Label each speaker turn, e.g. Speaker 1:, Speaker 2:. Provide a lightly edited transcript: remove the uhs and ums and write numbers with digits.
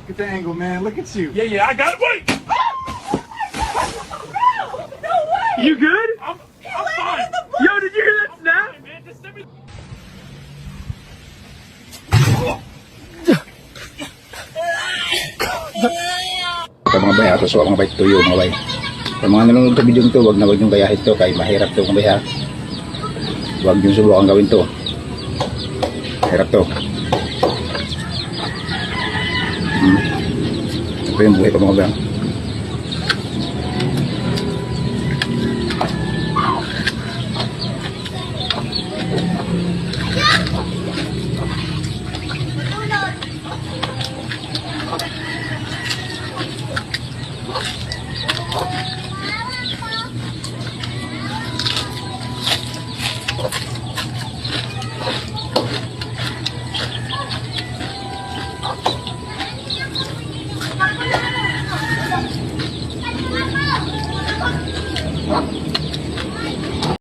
Speaker 1: Get the angle, man. Look at you.
Speaker 2: Yeah, yeah, I got it. Wait!
Speaker 3: No way!
Speaker 4: You good?
Speaker 2: I'm fine.
Speaker 4: Yo, did you hear that snap?
Speaker 2: Hey, man, just send me.
Speaker 5: Sa mga bay, so mga bay tuyo mga bay. Sa mga nanonood sa video nito, wag niyong gayahin to kay mahirap to mga bay ha. Wag niyong subukan gawin to. Mahirap to. Ito yung buhay ko mga bay.
Speaker 3: Thank you.